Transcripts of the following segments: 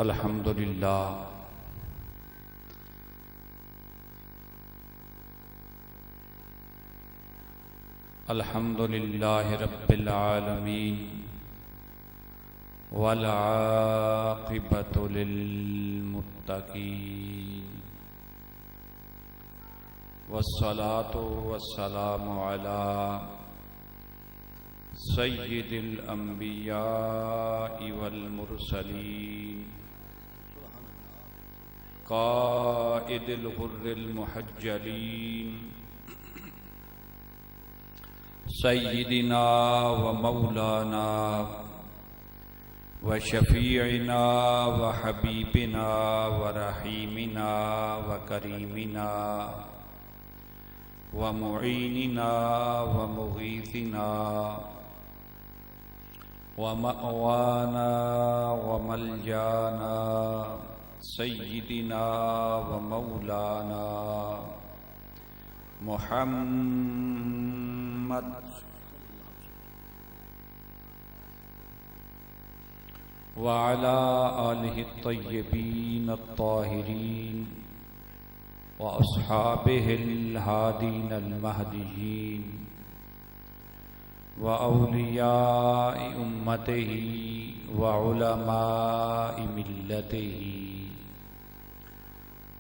अल्हम्दुलिल्लाह अल्हम्दुलिल्लाहि रब्बिल आलमीन वल आक़िबतु लिल मुत्तक़ीन वस्सलातु वस्सलामु अला सय्यिदिल अंबियाइ वल मुरसलीन क़ाइदिल गुर्रिल मुहज्जलीन सय्यिदिना व मौलाना व शफीइना व हबीबिना व रहीमिना व करीमिना व मुईनिना व मुगीथिना व मअवाना व मलजाना सय्यिदिना व मौलाना मुहम्मद व अला आलिहि तय्यबीन अत्ताहिरीन व अस्हाबिहिल हादीन अल महदीयीन व औलियाए उम्मतिही व उलमाए मिल्लतिही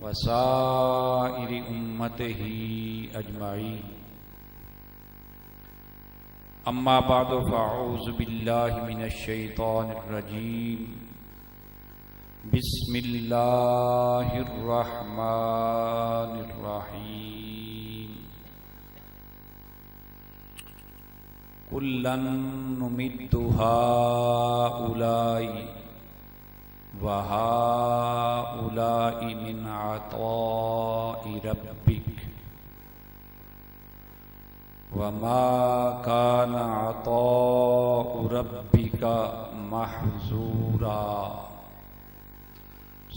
व साइरि उम्मतिही अजमाईन। अम्मा बादु फ़अऊज़ु बिल्लाहि मिनश शैतानिर रजीम। बिस्मिल्लाहिर रहमानिर रहीम। कुल्लन नुमिद्दु हाउलाई व हाउलाई मिन अताइ रब्बिक वमा कान अताउ रब्बिका महज़ूरा।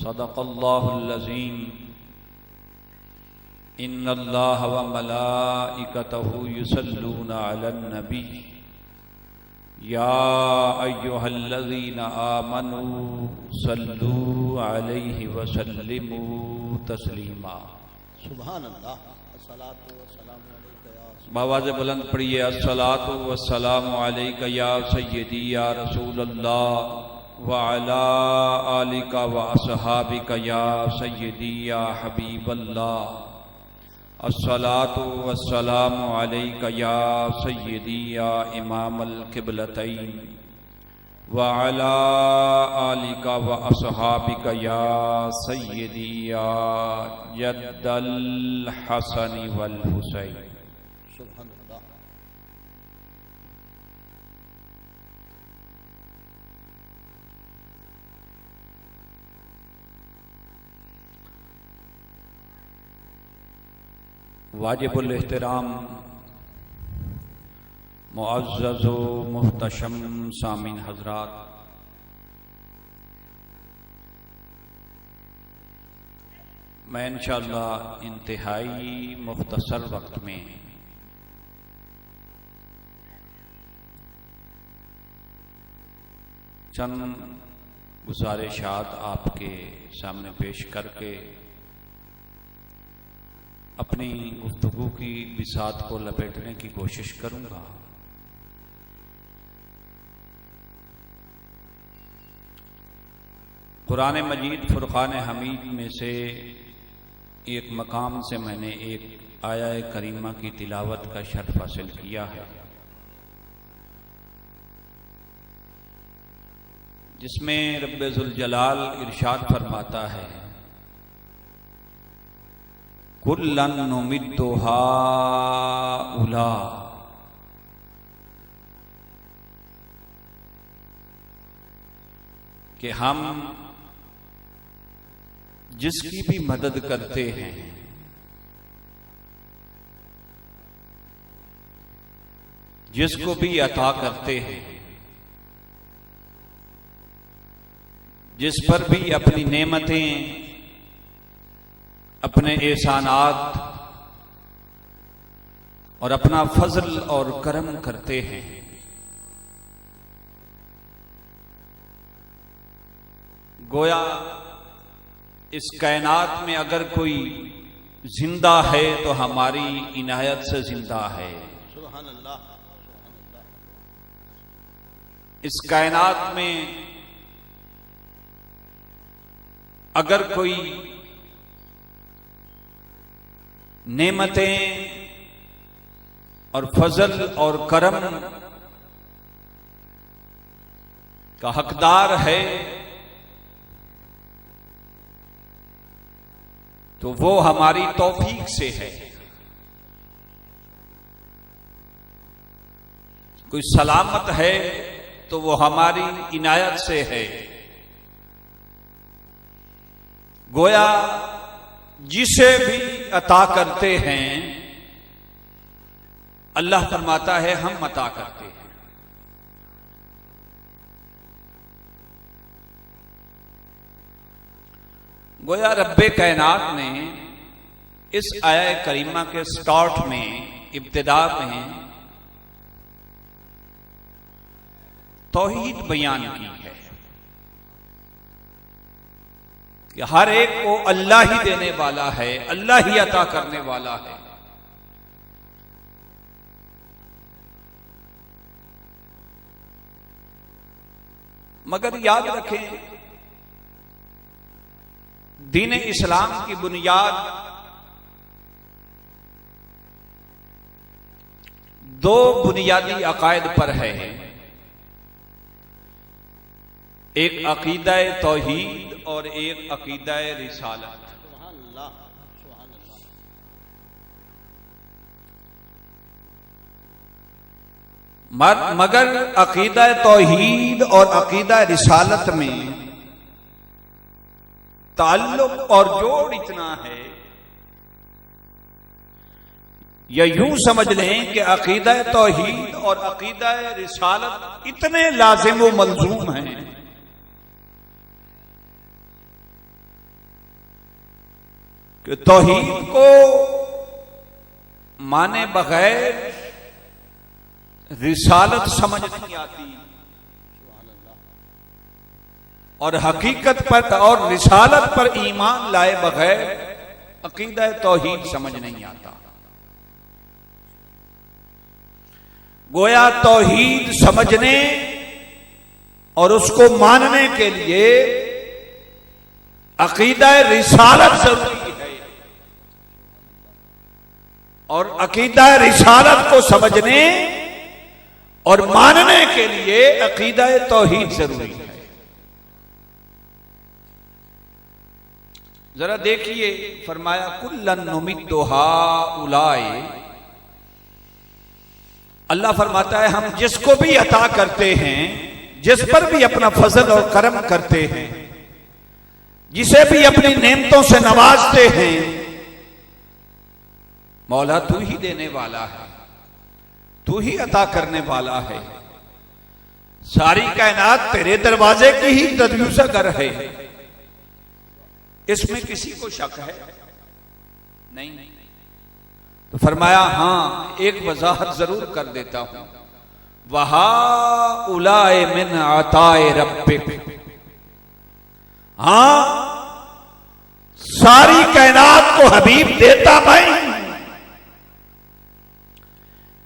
सदक़ल्लाहुल अज़ीम। इन्नल्लाह व मलाइकतहु युसल्लूना अलन नबी या अय्युहल्लज़ीना आमनू सल्लू अलैहि व सल्लिमू तस्लीमा। सुभान अल्लाह। अस्सलातु वस्सलामु अलैका या बावाज़ बुलंद पढ़िए अस्सलातु वस्सलामु अलैका या सय्यदी या रसूल अल्लाह व अला आलिका व अस्हाबिका या सय्यदी या हबीब अल्लाह। अस्सलातु वस्सलामु अलैका या सय्यदी या इमामल क़िबलतैन व अला आलिका व अस्हाबिका या सय्यदी या जद्दल हसन वल हुसैन। सुभान अल्लाह। वाजिबुल एहतराम मुअज़्ज़ज़ व मुहतशम सामीन हज़रात, मैं इंशाअल्लाह इंतहाई मुख्तसर वक्त में चंद गुज़ारिशात आपके सामने पेश करके अपनी गुफ्तगू की बिसात को लपेटने की कोशिश करूंगा। कुरान मजीद फुरक़ान हमीद में से एक मकाम से मैंने एक आया करीमा की तिलावत का शर्फ हासिल किया है, जिसमें रब्बे ज़ुल जलाल इरशाद फरमाता है कुल्लन नुमिद्दु हाउला, कि हम जिसकी भी मदद करते हैं जिसको भी अता करते हैं, जिस पर भी अपनी नेमतें अपने एहसानात और अपना फजल और करम करते हैं, गोया इस कायनात में अगर कोई जिंदा है तो हमारी इनायत से जिंदा है। सुभान अल्लाह। इस कायनात में अगर कोई नेमतें और फजल और करम का हकदार है तो वो हमारी तौफीक से है। कोई सलामत है तो वो हमारी इनायत से है। गोया जिसे भी अता करते हैं अल्लाह फरमाता है हम अता करते हैं। गोया रब्बे कायनात ने इस आया करीमा के स्टार्ट में, इब्तिदा में तौहीद बयान की है कि हर एक को अल्लाह ही देने वाला है, अल्लाह ही अता करने वाला है। मगर याद रखें दीन इस्लाम की बुनियाद दो बुनियादी अकायद पर है। एक अकीदा तौहीद और एक अकीदा रिसालत। सुभान अल्लाह, सुभान अल्लाह। मगर अकीदा तौहीद और अकीदा रिसालत में ताल्लुक और जोड़ इतना है, या यूं समझ लें कि अकीदा तौहीद और अकीदा रिसालत इतने लाजिम व मलजूम हैं कि तौहीद को माने बगैर रिसालत समझ नहीं आती और हकीकत पर और रिसालत पर ईमान लाए बगैर अकीदा तौहीद समझ नहीं आता। गोया तौहीद समझने और उसको मानने के लिए अकीदा रिसालत जरूरी है और अकीदा रिसालत को समझने और मानने के लिए अकीदा तौहीद जरूरी है। जरा देखिए, फरमाया कुल्लन नुमिद्दु हाउलाए, अल्लाह फरमाता है हम जिसको भी अता करते हैं, जिस पर भी अपना फजल और करम करते हैं, जिसे भी अपनी नेमतों से नवाजते हैं, मौला तू ही देने वाला है, तू ही अता करने वाला है। सारी कायनात तेरे दरवाजे की ही तदव्यूसा कर है, इसमें किसी को शक है नहीं। तो फरमाया हां एक वजाहत जरूर कर देता हूं, वहा उलाए मिन अताए रब्बिक, हां सारी कायनात को हबीब देता मैं,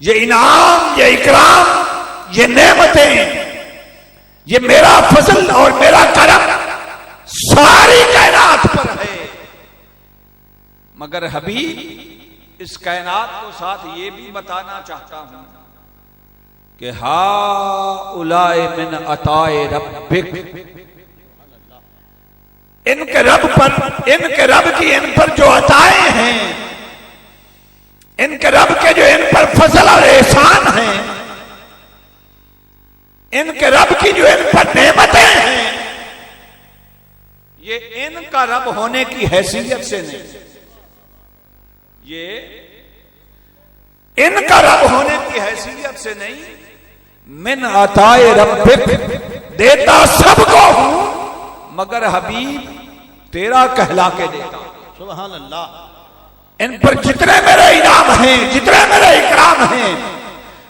ये इनाम, ये इकराम, ये नेमतें, ये मेरा फजल और मेरा करम सारी कायनात पर है। मगर हबीब इस कायनात को साथ ये भी बताना चाहता हूं कि हाउलाए मिन अताए रब्बिक, इनके रब पर, इनके रब की इन पर जो अताएं हैं, इनके रब के जो इन पर फजल और एहसान हैं, इनके रब की जो इन पर नेमतें हैं, ये इनका रब होने की हैसियत से नहीं, ये इनका रब होने की हैसियत से नहीं, मिन अताए रब्बिक, देता सबको हूं मगर हबीब तेरा कहला के देता। सुभान अल्लाह। इन पर जितने मेरे इनाम हैं, जितने मेरे इकराम हैं,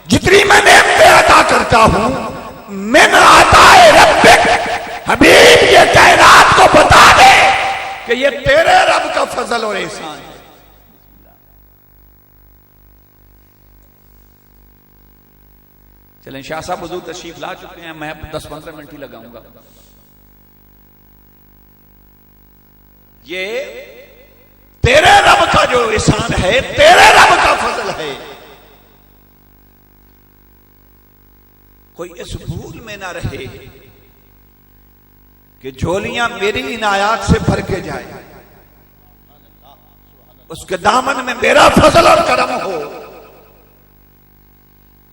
जितनी मैं नेमतें अता करता हूं, मिन अताए रब्बिक, हबीब ये कायनात को बता दे कि ये तेरे रब का फजल और एहसान है। चलें, शाह साहब हुजूर तशरीफ ला चुके हैं, मैं 10-15 मिनट ही लगाऊंगा। ये तेरे रब का जो एहसान है, तेरे रब का फजल है। कोई इस भूल में ना रहे कि झोलियां मेरी इनायात से भर के जाए, उसके दामन में मेरा फजल और करम हो।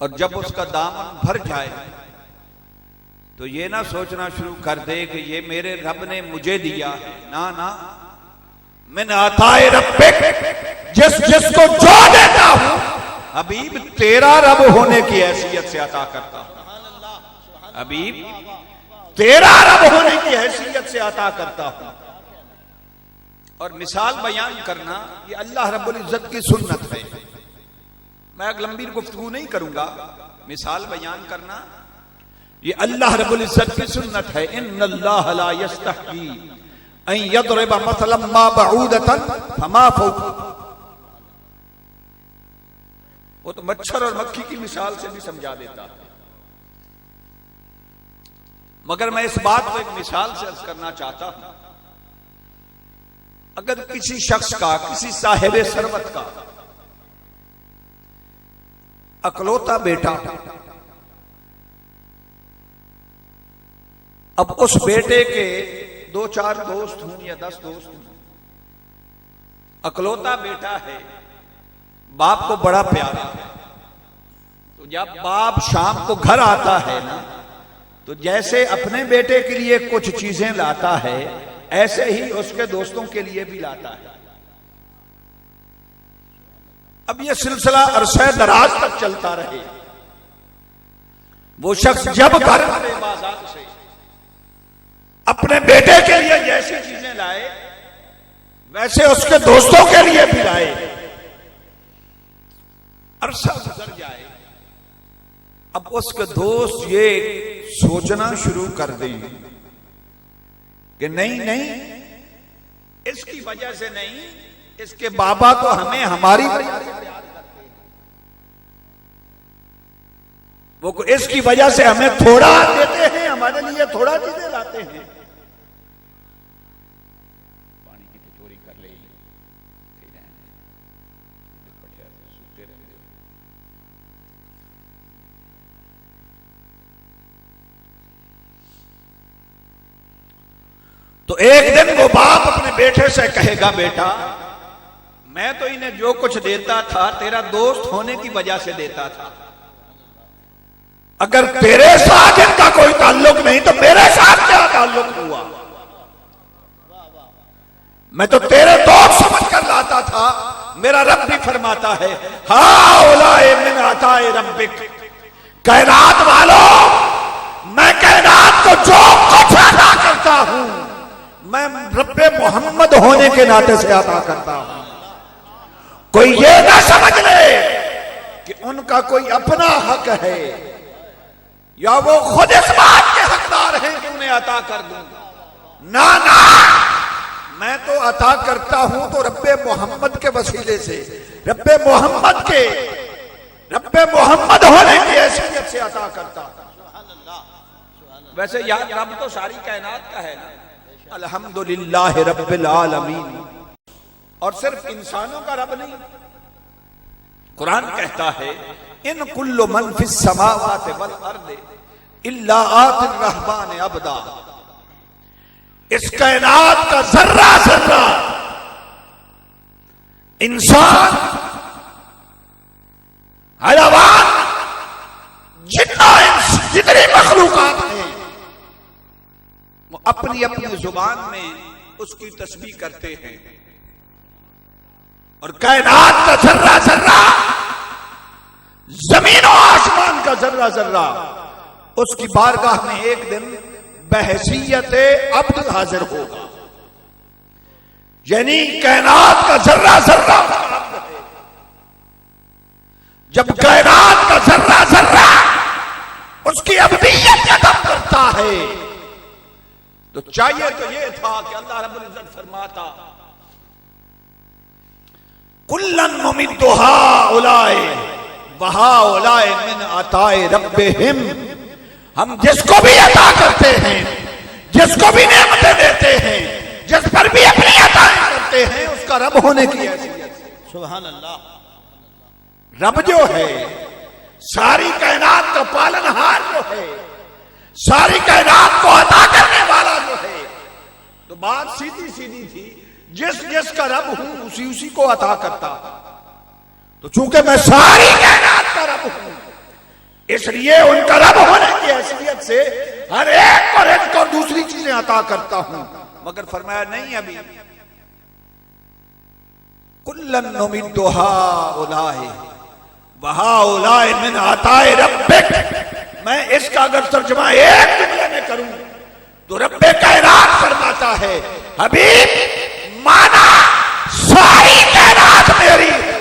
और जब उसका दामन भर जाए तो ये ना सोचना शुरू कर दे कि ये मेरे रब ने मुझे दिया है। ना ना, मैंने अताए रब्बिक, जिसको जो देता हूं हबीब तेरा रब होने की हैसियत से अता करता हूं। हबीब तेरा रब होने की हैसियत से अता करता हूं। और मिसाल बयान करना ये अल्लाह रब्बुल इज्जत की सुन्नत है। मैं एक लंबी गुफ्तगू नहीं करूंगा, मिसाल बयान करना ये अल्लाह रब्बुल इज्जत की सुन्नत है। इन्नल्लाह ला यस्तही अन यदरिबा मसलन मा बऊदतन फमा फौक। वो तो मच्छर और मक्खी की मिसाल से भी समझा देता है, मगर मैं इस बात को एक मिसाल से अर्ज करना चाहता हूं। अगर किसी शख्स का, किसी साहिब सरवत का अकलौता बेटा, अब उस बेटे के 2-4 दोस्त हों या 10 दोस्त हों, अकलौता बेटा है, बाप को बड़ा प्यारा है, तो जब बाप शाम को घर आता है ना, तो जैसे अपने बेटे के लिए कुछ चीजें लाता है, ऐसे ही उसके दोस्तों के लिए भी लाता है। अब यह सिलसिला अरसे दराज तक चलता रहे। वो शख्स जब घर आए बाजार से, अपने बेटे के लिए जैसी चीजें लाए, वैसे उसके दोस्तों के लिए भी लाए। अरसा गुजर जाए, अब उसके दोस्त ये सोचना शुरू कर दें कि नहीं नहीं, इसकी वजह से नहीं, इसके बाबा तो हमें हमारी वजह से प्यार करते हैं, वो इसकी वजह से हमें थोड़ा देते हैं, हमारे लिए थोड़ा चीजें लाते हैं। पानी की तो चोरी कर ले, तो एक दिन वो बाप अपने बेटे से कहेगा, बेटा मैं तो इन्हें जो कुछ देता था तेरा दोस्त होने की वजह से देता था, अगर तेरे साथ इनका कोई ताल्लुक नहीं तो मेरे साथ क्या ताल्लुक हुआ? मैं तो तेरे दोस्त समझ कर लाता था। मेरा रब भी फरमाता है, हाउलाए मिन अताए रब्बिक, कायनात वालों, मैं कायनात को जो कुछ अता करता हूं मैं रब्बे मोहम्मद होने के नाते से अता करता हूं। कोई ये ना समझ ले कि उनका कोई अपना हक है या वो खुद इस बात के हकदार हैं कि उन्हें अता कर दूं। ना ना, मैं तो अता करता हूं तो रब्बे मोहम्मद के वसीले से, रब्बे मोहम्मद होने की हैसियत से अता करता हूं। वैसे यार रब तो सारी कायनात का है ना, अल्हम्दुलिल्लाह रब्बिल आलमीन। और सिर्फ इंसानों का रब नहीं, कुरान कहता है, इन कुल्लु मन फिस समावाति वल अर्दि इल्ला आतिर रहमान अबदा। इस कायनात का जर्रा जर्रा इंसान, हैवान, जितनी मखलूकात हैं वो अपनी अपनी जुबान में उसकी तस्बीह करते हैं। और कायनात का जर्रा जर्रा, जमीन और आसमान का जर्रा जर्रा उसकी बारगाह में एक दिन बहसीयत अब्द हाजिर होगा। यानी कायनात का जर्रा जर्रा जब कायनात का जर्रा जर्रा उसकी अब्दियत अदा करता है तो चाहिए तो ये था कि अल्लाह रब्बुल इज्जत फरमाता कुल्लन नुमिद्दु हाउलाए व हाउलाए मिन अताए रब्बिहिम, हम जिसको भी अता करते हैं, जिसको भी नेमतें देते हैं, जिस पर भी अपनी अताएं करते हैं, उसका रब होने की हैसियत। सुभान अल्लाह। रब जो है, सारी कायनात का पालनहार जो है, सारी कायनात को अता करने वाला जो है, तो बात सीधी सीधी थी, जिस जिसका रब हूं उसी उसी को अता करता। तो चूंकि मैं सारी कायनात का रब हूं, इसलिए उनका रब होने की हैसियत से हर एक को रिज़्क़ और दूसरी चीजें अता करता हूं। मगर फरमाया नहीं, अभी कुल्लन नुमिद्दु हाउलाए व हाउलाए मिन अताए रब्बिक। मैं इसका अगर तर्जुमा एक जुमले में करूं तो रब्बे कायनात फरमाता है, हबीब माना सारी कायनात मेरी है।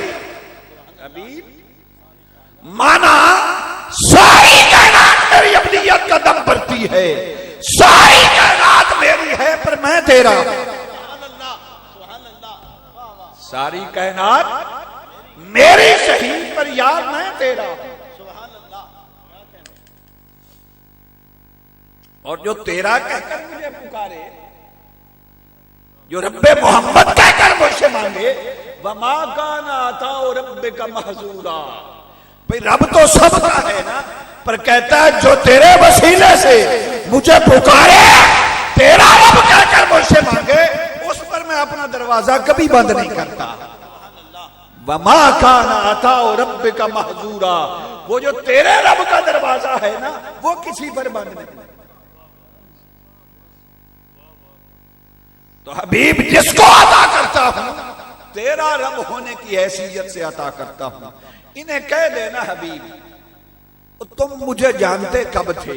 हबीब माना सारी कायनात मेरी अब्दियत का दम भरती है, सारी कायनात मेरी है पर मैं तेरा। सारी कायनात मेरी सही पर यार मैं तेरा। और जो तेरा कहकर मुझे पुकारे, जो रब्बे मोहम्मद कहकर मुझसे मांगे, वमा काना अताउ रब्बिका महजूरा। भाई रब तो सबका है ना, पर कहता है जो तेरे वसीले से मुझे पुकारे, तेरा रब कहकर मुझसे मांगे, उस पर मैं अपना दरवाजा कभी बंद नहीं करता। वमा काना अताउ रब्बिका महजूरा, वो जो तेरे रब का दरवाजा है ना, वो किसी पर बंद नहीं। तो हबीब जिसको अता करता हूं, तेरा रब होने की हैसियत से अता करता हूं। इन्हें कह देना हबीब तुम मुझे जानते कब थे,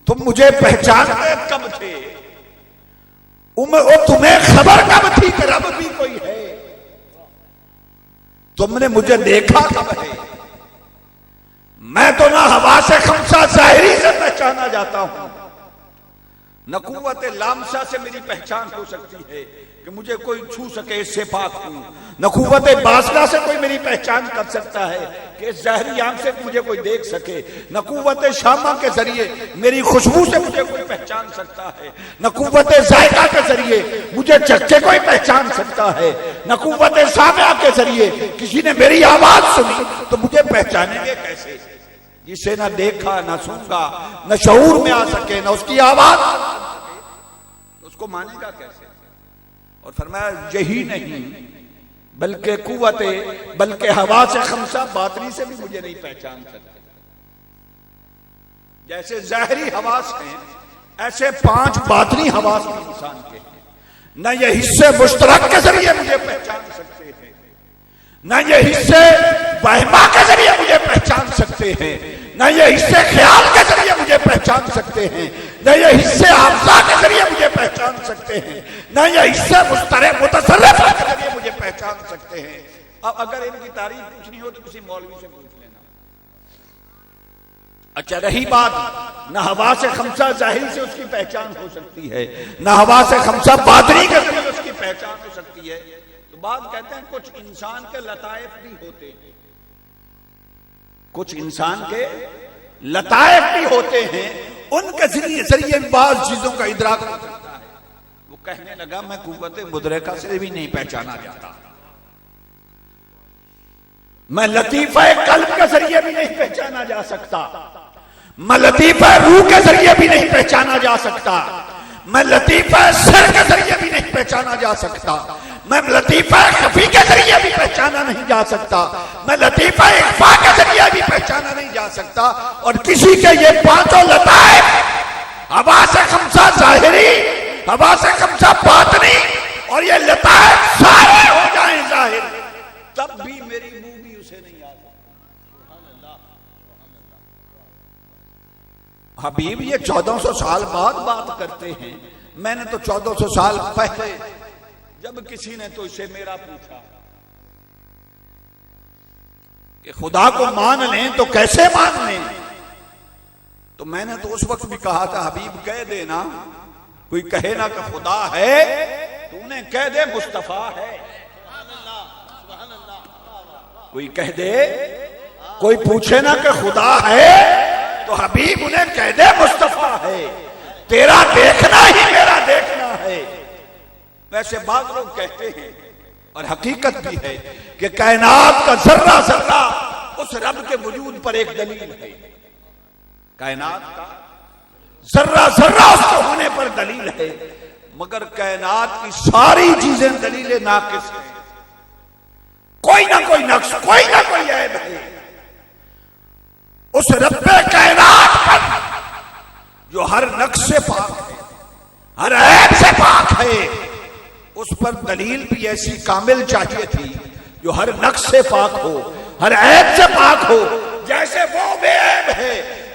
तुम मुझे पहचानते कब थे, तुम्हें खबर कब थी कि रब भी कोई है, तुमने मुझे देखा कब है। मैं तो ना हवा से खमसा ज़ाहिरी से पहचाना जाता हूं, न कुव्वत लामसा से मेरी पहचान हो सकती है कि मुझे कोई छू सके, इससे पाक हूं। न कुव्वत बासला से कोई मेरी पहचान कर सकता है कि इस ज़ाहिरी आंख से मुझे कोई देख सके। न कुव्वत शामा के जरिए मेरी खुशबू से मुझे कोई पहचान सकता है, न कुव्वत जायका के जरिए मुझे चक्के कोई पहचान सकता है, न कुव्वत सामिया के जरिए किसी ने मेरी आवाज सुनी तो मुझे पहचानेंगे कैसे, जिसे न देखा न सूंघा न शऊर में आ सके न उसकी आवाज तो उसको मानेगा कैसे। और फरमाया यही नहीं बल्कि कुव्वते, बल्कि हवा से खमसा बातनी से भी मुझे नहीं पहचान सकते। जैसे ज़ाहिरी हवास हैं, ऐसे 5 बातनी हवास भी इंसान के हैं। न ये हिस्से मुश्तरक के जरिए मुझे पहचान सकते हैं, न ये हिस्से वहमा के जरिए मुझे पहचान सकते हैं, न ये हिस्से ख्याल के जरिए मुझे पहचान सकते हैं, न ये हिस्से हाफजा के जरिए मुझे पहचान सकते हैं, न ये हिस्से मुतसर्रिफ के जरिए मुझे पहचान सकते हैं। अब अगर इनकी तारीफ पूछनी हो तो किसी मौलवी से पूछ लेना। अच्छा रही बात, न हवा से खमसा जाहिर से उसकी पहचान हो सकती है, न हवा से खमसा बातनी के जरिए उसकी पहचान हो सकती है। तो बात कहते हैं कुछ इंसान के लताइफ भी होते हैं, कुछ इंसान के लताइफ भी होते हैं, उनके जरिए बाज चीजों का इदराक हो सकता है। वो कहने लगा मैं कुव्वत मुदरिका से भी नहीं पहचाना जाता, मैं लतीफा कल्ब के जरिए भी नहीं पहचाना जा सकता, मैं लतीफा रूह के जरिए भी नहीं पहचाना जा सकता, मैं लतीफा सर के जरिए भी नहीं पहचाना जा सकता, मैं लतीफा खफी के जरिए भी पहचाना नहीं जा सकता, मैं लतीफा इख्फा के जरिए भी पहचाना नहीं जा सकता। और किसी के ये 5 लताइफ, हवा से खमसा जाहिरी, हवा से खमसा बातनी, और ये लताइफ सारे हो जाएं जाहिर, तब भी मेरी मुंह भी उसे नहीं आ सकती। हबीब ये 1400 साल बाद बात करते हैं, मैंने तो 1400 साल पहले जब किसी ने तो इसे मेरा पूछा कि खुदा को मान लें तो कैसे मान लें, तो मैंने तो उस वक्त भी कहा था हबीब कह देना, कोई कहे ना कि खुदा है तो उन्हें कह दे मुस्तफा है। कोई कह दे, कोई पूछे ना कि खुदा है तो हबीब उन्हें कह दे मुस्तफा है। तेरा देखना ही मेरा देखना है। वैसे बात लोग कहते हैं और हकीकत भी है कि कायनात का जर्रा जर्रा उस रब के वजूद पर एक दलील है। कायनात का जर्रा जर्रा उसके होने पर दलील है, मगर कायनात की सारी चीजें दलीलें नाकिस हैं। कोई ना कोई नक्श, कोई ना कोई ऐब है उस रब्बे कायनात पर जो हर नक्श से पाक है, हर ऐब से पाक है। उस पर दलील भी ऐसी कामिल चाहिए थी जो हर नक्श से पाक हो, हर ऐब से पाक हो। जैसे वो बेऐब है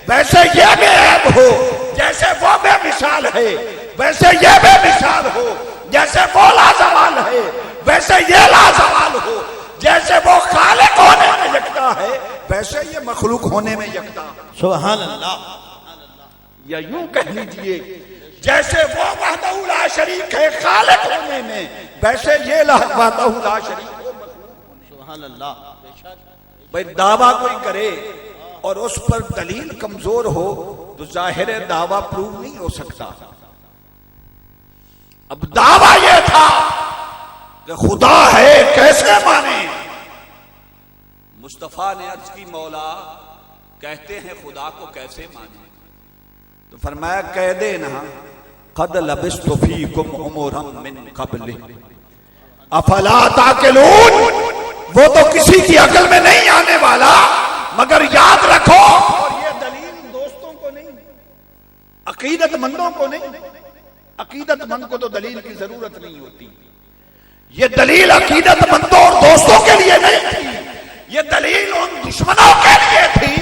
वैसे ये बेऐब हो, जैसे वो बेमिसाल है वैसे ये बेमिसाल हो, जैसे वो लाजवाल है वैसे ये लाजवाल हो, जैसे वो खालिक होने में यकता है वैसे ये मखलूक होने में यकता। सुभान अल्लाह। या यूं कह लीजिए जैसे वो वहदहू ला शरीक है खालिक होने में, वैसे ये वहदहू ला शरीक हो। सुभान अल्लाह। भाई दावा कोई करे और उस पर दलील कमजोर हो तो जाहिर है दावा प्रूव नहीं हो सकता। अब दावा यह था कि खुदा है, कैसे माने? मुस्तफा ने अर्ज की मौला कहते हैं खुदा को कैसे माने? तो फरमाया कह देना कद लबिस्तु फीकुम उमरम मिन क़ब्ल अफला ताक़िलून। वो तो किसी की अकल में नहीं आने वाला, मगर याद रखो। और ये दलील दोस्तों को नहीं, अकीदतमंदों को नहीं। अकीदतमंद को तो दलील की जरूरत नहीं होती। ये दलील अकीदतमंदों और दोस्तों के लिए नहीं थी, ये दलील उन दुश्मनों के लिए थी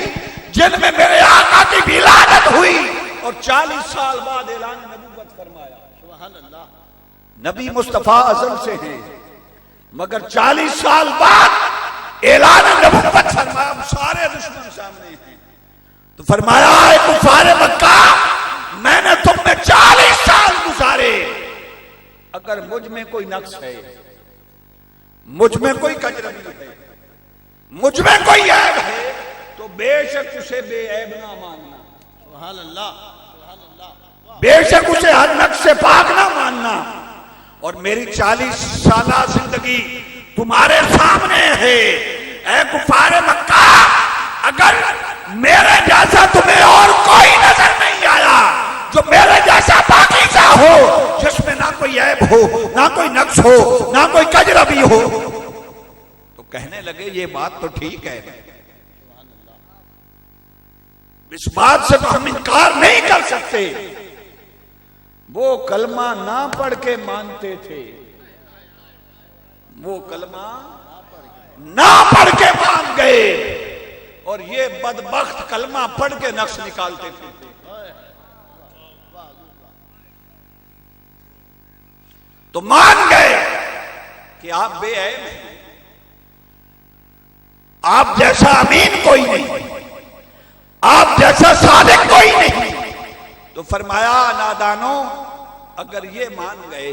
जिनमें मेरे आका की विलादत हुई और 40 साल बाद ऐलान नबूवत फरमाया। सुभान अल्लाह। नबी मुस्तफा अज़ल से हैं, मगर 40 साल बाद ऐलान नबूवत फरमाया। सारे दुश्मन सामने हैं तो फरमाया कुफारे मक्का, मैंने तुम में 40 साल गुजारे। अगर मुझ में कोई नक्श है, मुझ में कोई कजरबी है, मुझ में कोई ऐब है तो बेशक उसे बेऐब ना मानना। सुभान अल्लाह। सुभान अल्लाह। बेशक उसे हर नक्श से पाक ना मानना। और मेरी 40 साला जिंदगी तुम्हारे सामने है। ऐ कुफारे मक्का, अगर मेरे जैसा तुम्हें और कोई नजर नहीं आया जो मेरे जैसा पाकीज़ा हो, जिसमें ना कोई ऐब हो, ना कोई नक्श हो, ना कोई कजरबी हो, तो कहने लगे ये बात तो ठीक है। इस बात से तो हम इनकार नहीं कर सकते। वो कलमा ना पढ़ के मानते थे, वो कलमा ना पढ़ के मान गए और ये बदबख्त कलमा पढ़ के नक्श निकालते थे। तो मान गए कि आप बेऐब हैं, आप जैसा अमीन कोई नहीं, आप जैसा सादिक कोई नहीं। तो फरमाया नादानो, अगर ये मान गए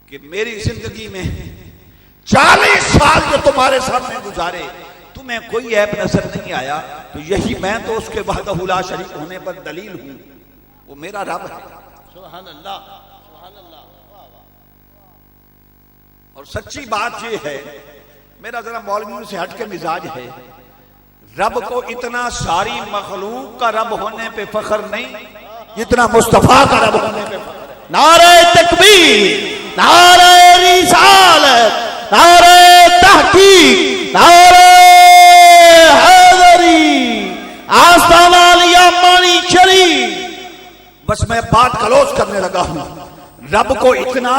कि मेरी जिंदगी में 40 साल जो तुम्हारे सामने गुजारे तुम्हें कोई ऐब नजर नहीं आया, तो यही मैं तो उसके वहदहू ला शरीक होने पर दलील हूं। वो मेरा रब है। सुभान अल्लाह। सुभान अल्लाह। और सच्ची बात ये है, मेरा जरा मौलवियों से हट के मिजाज है, रब को इतना सारी मखलूक का रब होने पे फख्र नहीं जितना मुस्तफा का रब होने पे फख्र है। नारे तकबीर, नारे रिसालत, नारे तहकीक, नारे हैदरी, आस्ताना लिया मानी शरीफ। बस मैं बात क्लोज करने लगा हूं। रब को इतना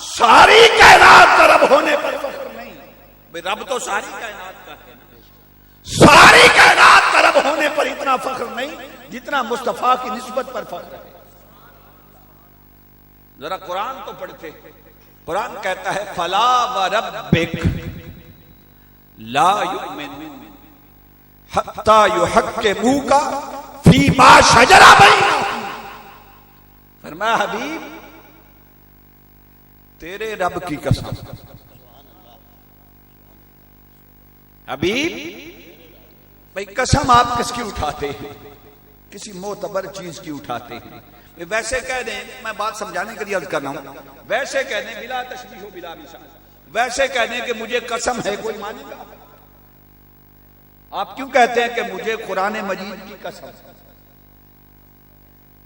सारी कायनात का रब होने पर फख्र नहीं। भाई रब तो सारी कायनात का है, सारी कायनात का रब होने पर इतना फख्र नहीं जितना मुस्तफा की निस्बत पर फख्र है। जरा कुरान तो पढ़ते। कुरान कहता है फला व रब्बिक ला युमिनून हत्ता युहक्किमूका फीमा शजरा बैनहुम। फरमाया हबीब तेरे रब की कसम, हबीब भाई कसम आप किसकी उठाते हैं? किसी मोतबर चीज की उठाते हैं। वैसे कह दें, मैं बात समझाने के लिए अर्ज कर रहा हूं, वैसे कह दें बिला तशबीह हो बिला मिसाल, वैसे कह दें कि मुझे कसम है, कोई मानेगा? आप क्यों कहते हैं कि मुझे कुरान मजीद की कसम?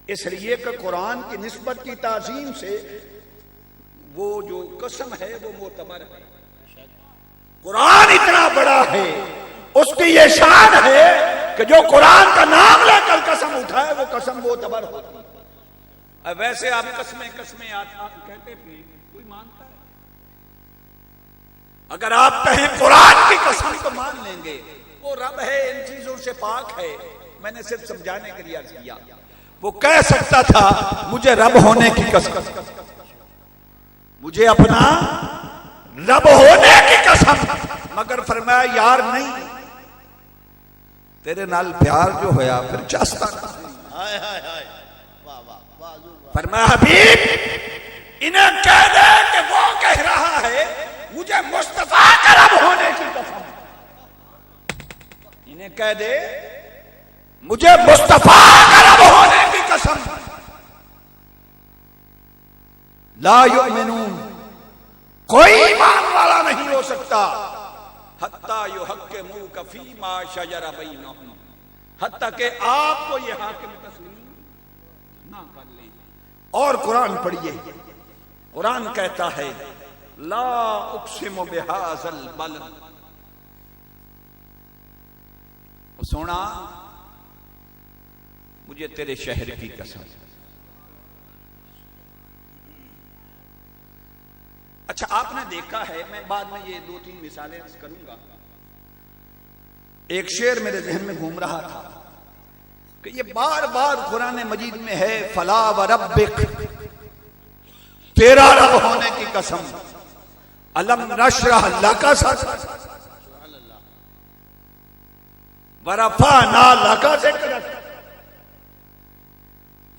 इसलिए कि कुरान की निस्बत की ताजीम से वो जो कसम है वो मोतबर है। कुरान इतना बड़ा है, उसकी ये शान है कि जो कुरान का नाम लेकर कसम उठाए वो कसम मोतबर होती है। अब वैसे आप कसमें कसमें कहते थे, कोई मानता है? अगर आप कहें कुरान की कसम तो मान लेंगे, वो रब है, इन चीजों से पाक है। मैंने सिर्फ समझाने के लिए अर्ज किया। वो कह सकता था मुझे रब होने की कसम, मुझे अपना रब होने की कसम, मगर फरमाया यार नहीं, तेरे नाल प्यार जो होया फिर चाहता। हाय हाय हाय, वाह वाह वाह। फरमाया हबीब इन्हें कह दे कि वो कह रहा है मुझे मुस्तफा का रब होने की कसम, इन्हें कह दे मुझे मुस्तफा का रब होने की कसम। ला युमिनून, कोई ईमान वाला नहीं हो सकता। हत्ता युहक्किमूका फीमा शजरा बैनहुम, हत्ता के आपको ये हाकिम तस्लीम ना कर लें। और कुरान पढ़िए, कुरान कहता है ला उक़सिमु बिहाज़ल बलद। सोना मुझे तेरे शहर की कसम। अच्छा आपने देखा है, मैं बाद में ये 2-3 मिसालें करूंगा। एक शेर मेरे जहन में घूम रहा था कि ये बार बार कुरान मजीद में है, फला व रब्बिक, तेरा रब होने की कसम, अलम नशरह लका सदरक व रफअना लका ज़िक्रक।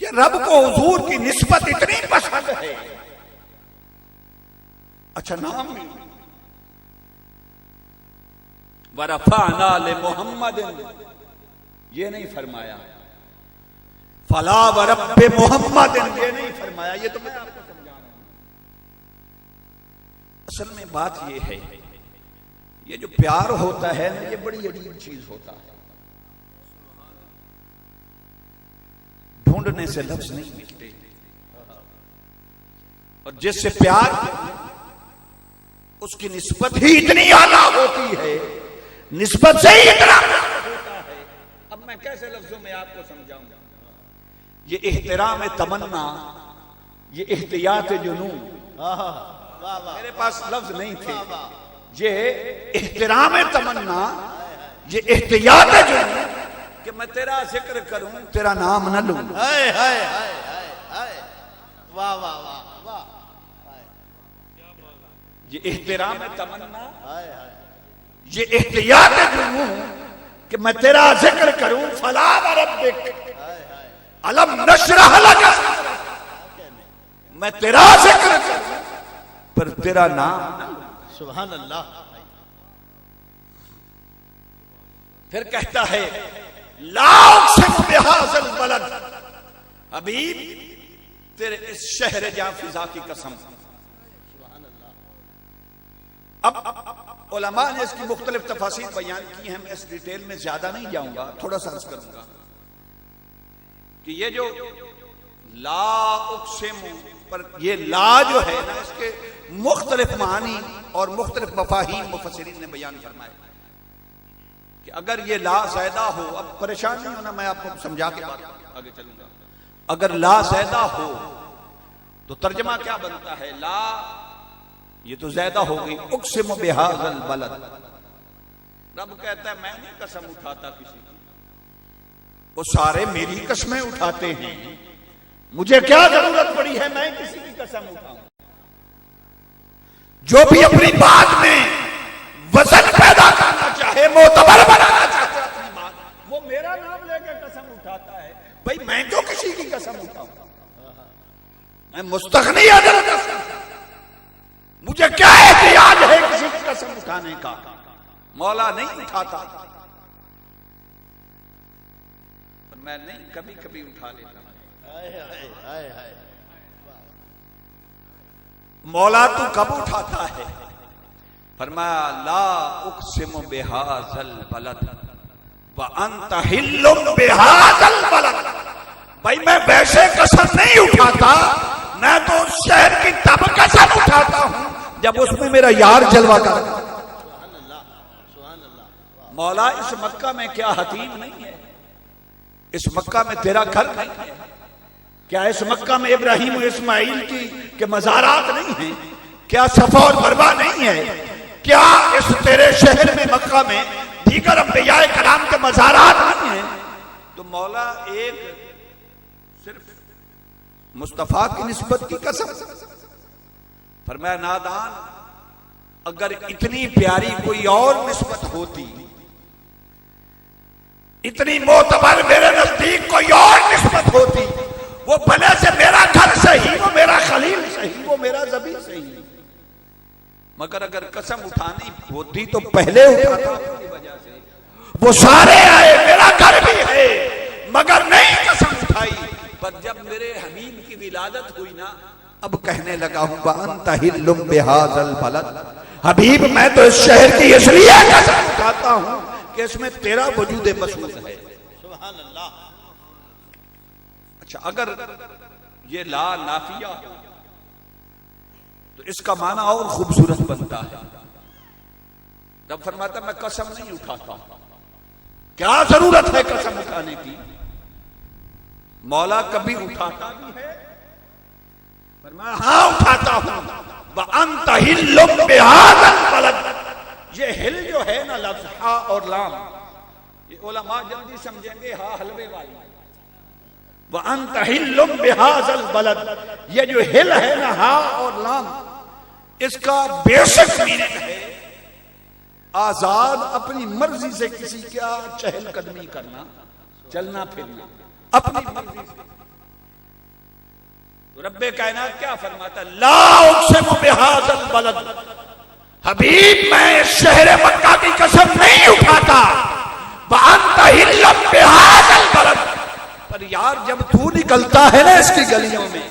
ये रब को हुजूर की निस्बत इतनी पसंद है। अच्छा नाम भी, व रफअना ले मोहम्मद, ये नहीं फरमाया, फला व रब्बे मोहम्मद, ये नहीं फरमाया। ये तो मैं आपको समझा रहा हूं। असल में बात ये है, ये जो प्यार होता है ना, ये बड़ी अजीब चीज होता है। ढूंढने से लफ्ज नहीं मिलते, और जिससे प्यार उसकी निस्बत ही इतनी आला होती है, निस्बत से ही इतना होता है। अब मैं कैसे लफ्जों में आपको समझाऊंगा? ये एहतराम तमन्ना, ये एहतियात जुनून, मेरे पास लफ्ज नहीं थे। ये एहतराम तमन्ना, ये एहतियात जुनून कि मैं तेरा जिक्र करूं, तेरा नाम न लूं। हाय हाय हाय हाय हाय, वाह वाह वाह वाह। ये एहतराम तमन्ना, हाय हाय, ये एहतियात जुनून कि मैं तेरा जिक्र करूं, फला व रब्बिक अलम नशरह लका सदरक, मैं तेरा जिक्र करूं पर तेरा नाम न लूं। सुभान अल्लाह। फिर कहता है ला उक़सिमु बिहाज़ल बलद, हबीब तेरे इस शहर जा फिजा की कसम। अब उलमा ने इसकी मुख्तलिफ तफासीर बयान की हैं, मैं इस डिटेल में ज्यादा नहीं जाऊंगा, थोड़ा सा अर्ज करूंगा कि ये जो ला उक़सिमु पर ये ला जो है ना, इसके मुख्तलिफ मानी और मुख्तलिफ मफाहीम मुफस्सिरीन ने बयान फरमाए कि अगर ये ला ज़ायदा हो, अब परेशान नहीं होना, मैं आपको समझा के आगे चलूंगा। अगर ला ज़ायदा हो तो तर्जमा क्या बनता है? ला ये तो ज़्यादा हो गई, उक़सिमु बिहाज़ल बलद। रब कहता है मैं नहीं कसम उठाता किसी की, वो सारे मेरी कसमें उठाते हैं, मुझे क्या जरूरत पड़ी है मैं किसी की कसम उठाऊं? जो भी अपनी बात में वजन पैदा करना चाहे, मोतबर बनाना चाहे अपनी भाई मैं क्यों किसी की कसम उठाऊं, मैं मुस्तगनी अदल कसम, मुझे क्या एहतियाज है किसी की कसम उठाने का। मौला नहीं उठाता, पर मैं नहीं, कभी कभी उठा लेता हूं। मौला तू कब उठाता है? फरमाया ला उक़सिमु बिहाज़ल बलद व अंत हिल्लुम बिहाज़ल बलद। भाई मैं वैसे कसम नहीं उठाता, मैं तो उस शहर की तब कसम उठाता हूं जब उसमें मेरा यार जलवा कर। मौला इस मक्का में क्या हतीम नहीं है? इस मक्का में तेरा घर नहीं है क्या? इस मक्का में इब्राहिम और इस्माइल के मज़ारात नहीं है क्या? सफा और मरवा नहीं है क्या? इस तेरे शहर में मक्का में दीगर अंबियाए कलाम के मज़ारात नहीं है? तो मौला एक सिर्फ मुस्तफा की निस्बत की कसम। फरमाया नादान, अगर इतनी प्यारी कोई और निस्बत होती, इतनी मोतबर मेरे नजदीक कोई और निस्बत होती, वो भले से मेरा घर सही, वो मेरा खलील सही, वो मेरा ज़बी सही, मगर अगर कसम उठानी होती तो पहले उठाता अपनी वजह से। वो सारे आए, मेरा घर भी है, मगर नहीं कसम उठाई। पर जब मेरे हबीब की विलादत हुई ना, अब कहने लगा हूं अंत हिल्लुम बिहाज़ल बलद, हबीब मैं तो इस शहर की इसलिए कसम उठाता हूं कि इसमें तेरा वजूद मसूद है। सुभान अल्लाह। अच्छा, अगर ये ला नाफिया हो तो इसका माना और खूबसूरत बनता है। जब फरमाता मैं कसम नहीं उठाता, क्या जरूरत है कसम उठाने की? मौला कभी उठाता भी है, फरमाया हाँ उठाता हूं। अंत हिल्लुम बिहाज़ल बलद, ये हिल जो है ना लफ्ज़ हा और लाम, ये उलमा जल्दी समझेंगे हा हलवे वाली। व अंत हिल्लुम बिहाज़ल बलद, ये जो हिल है ना हा और लाम, इसका बेसिक मीनिंग है आजाद, अपनी मर्जी से किसी का चहलकदमी करना, चलना फिरना अपनी मर्जी से। तो रब्बे कायनात क्या फरमाता? ला उक़सिमु बिहाज़ल बलद, हबीब मैं इस शहर मक्का की कसम नहीं उठाता। व अंत हिल्लुम बिहाज़ल बलद, पर यार जब तू निकलता है ना इसकी गलियों में,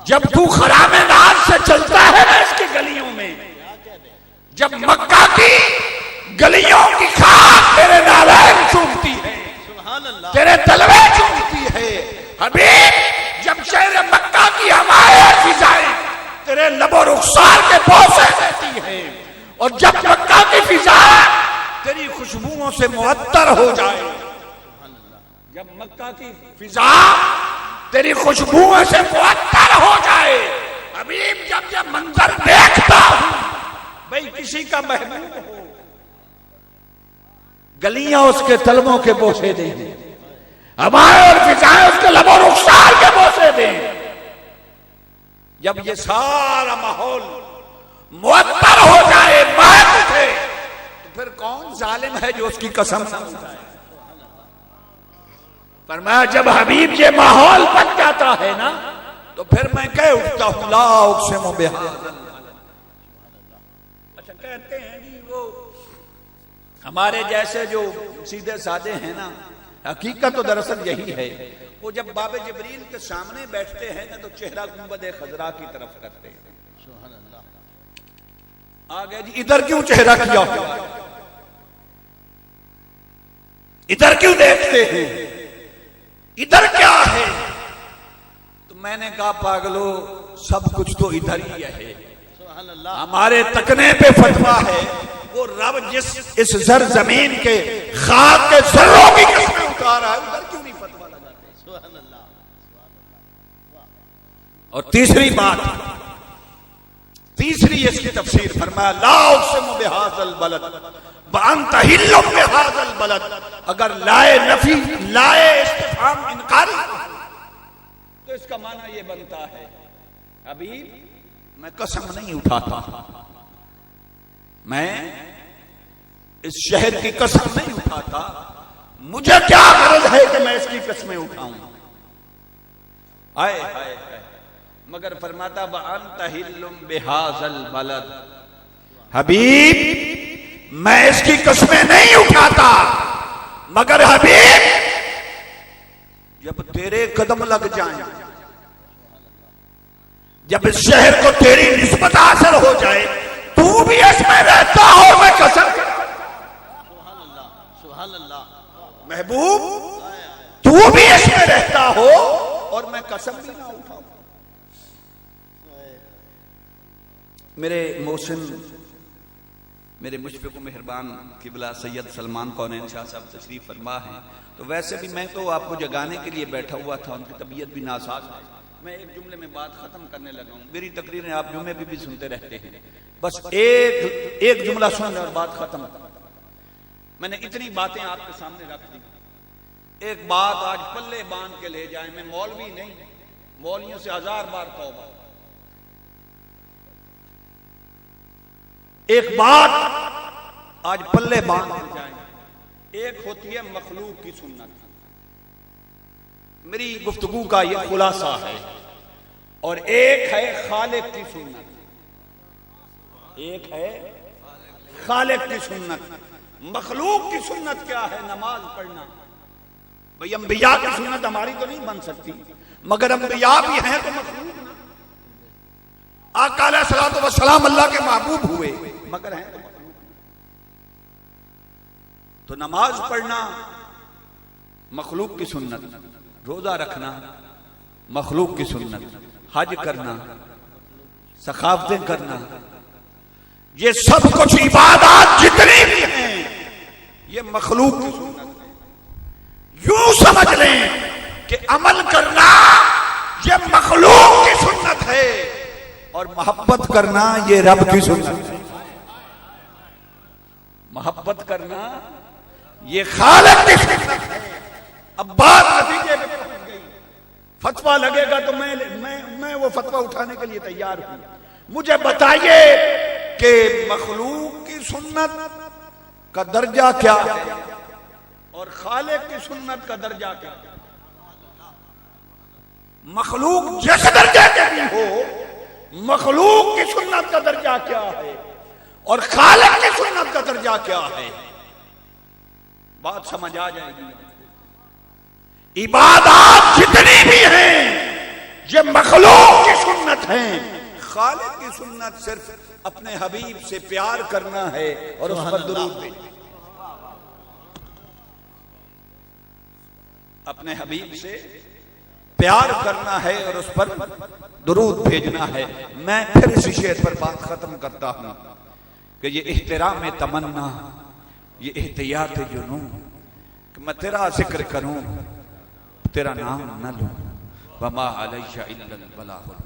जब तू खरामे नाज से चलता है ना इसकी गलियों में, जब मक्का की गलियों की खाक तेरे नालैन चूमती है, तेरे तलवे चूमती है हबीब, जब शहर मक्का की हवाएं फिजाएं तेरे लबो रुखसार के बोसे देती है, और जब मक्का की फिजा तेरी खुशबुओं से मुअत्तर हो जाए, जब मक्का की फिजा तेरी खुशबुओं से मुअत्तर हो जाए, हबीब जब जब मंजर देखता हूं, भाई किसी का महबूब हो, गलियां उसके तलवों के बोसे दें, हमारे और फिजाएं उसके लबो रुखसार के बोसे दें। जब ये सारा माहौल मुअत्तर हो जाए, महक उठे, तो फिर कौन जालिम है जो उसकी कसम न उठाए? फरमाया जब हबीब ये माहौल बन जाता है ना, तो फिर मैं कह उठता हूं ला उक़सिमु बिहाज़ल। अच्छा, कहते हैं जी वो हमारे जैसे जो सीधे साधे हैं ना, हकीकत तो दरअसल यही है, वो जब बाबे जिब्रील के सामने बैठते हैं ना तो चेहरा गुंबद खजरा की तरफ करते हैं। आ गया जी, इधर क्यों चेहरा किया हुआ, इधर क्यों देखते हैं, इधर क्या है? तो मैंने कहा पागलो, सब कुछ तो इधर ही है, हमारे तकने पे फतवा है। वो रब जिस इस जर जमीन के खाक के जर्रों की कसमें उठा रहा है, उधर क्यों नहीं फतवा लगाते? और तीसरी बात, तीसरी इसकी तफसीर फरमाया ला उक़सिमु बिहाज़ल बलद व अंत हिल्लुम बिहाज़ल बलद। अगर लाए नफी, लाए इस्तिफहाम इनकारी, तो इसका माना यह बनता है अभी मैं कसम नहीं उठाता, मैं इस शहर की कसम नहीं उठाता, मुझे क्या गरज है कि मैं इसकी कस्में उठाऊं। आए हाय हाय, मगर फरमाता वअन्त हिल्लुम बिहाज़ल बलद, हबीब मैं इसकी कस्में नहीं उठाता, मगर हबीब जब तेरे कदम लग जाएं, जब इस शहर को तेरी निस्बत हासिल हो जाए, तू भी इसमें रहता हो, मैं कसम सुभान अल्लाह, महबूब तू भी इसमें रहता हो और मैं कसम भी ना उठाऊं। मेरे मोहसिन, मेरे मुशफ़िक़ मेहरबान किबला सैयद सलमान कौनैन शाह साहब तशरीफ फरमा हैं। तो वैसे भी मैं तो आपको जगाने के लिए बैठा हुआ था, उनकी तबीयत भी नासाज है। मैं एक जुमले में बात खत्म करने लगा हूं। मेरी तकरीरें आप जुमे भी सुनते रहते हैं, बस एक जुमला सुन और बात खत्म। मैंने इतनी बातें आपके सामने रख दी। एक बात आज पल्ले बांध के ले जाए, मैं मौलवी नहीं, मौलवियों से 1000 बार तौबा। एक बात आज पल्ले बांध के जाए, एक होती है मखलूक की सुन्नत। मेरी गुफ्तगू का यह खुलासा है। और एक है खालिक की सुन्नत, एक है खालिक की सुन्नत। मखलूक की सुन्नत क्या है? नमाज पढ़ना। भाई अंबिया की सुन्नत हमारी तो नहीं बन सकती, मगर अंबिया भी हैं तो मखलूक ना। आका अलैहिस्सलातु वस्सलाम अल्लाह के महबूब हुए, मगर हैं तो मखलूक। तो नमाज पढ़ना मखलूक की सुन्नत, रोजा रखना मखलूक की सुन्नत, हज करना, सखावतें करना, ये सब कुछ इबादत जितनी भी हैं ये मखलूक की सुन्नत है। यूं समझ लें कि अमल करना ये मखलूक की सुन्नत है और मोहब्बत करना ये रब की सुन्नत है। मोहब्बत करना ये खालिक की सुन्नत है। अब बात नतीजे पे पहुंच गई, फतवा लगेगा तो मैं वो फतवा उठाने के लिए तैयार हूं। मुझे बताइए कि मखलूक की सुन्नत का दर्जा क्या है और खालिक की सुन्नत का दर्जा क्या है। मखलूक जिस दर्जे के भी हो, मखलूक की सुन्नत का दर्जा क्या है और खालिक की सुन्नत का दर्जा क्या है, बात समझ आ जाएगी। इबादत जितनी भी हैं ये मखलूक की सुन्नत है। खालिक की सुन्नत सिर्फ अपने हबीब से प्यार करना है और उस पर दुरूद भेजना। अपने हबीब से प्यार करना है और उस पर दुरूद भेजना है। मैं फिर इसी शेर पर बात खत्म करता हूं कि ये इहतिराम तमन्ना, ये एहतियात जुनून कि मैं तेरा जिक्र करूं, तेरा नाम न लूं। वमा अलैया इल्लल बलागुल।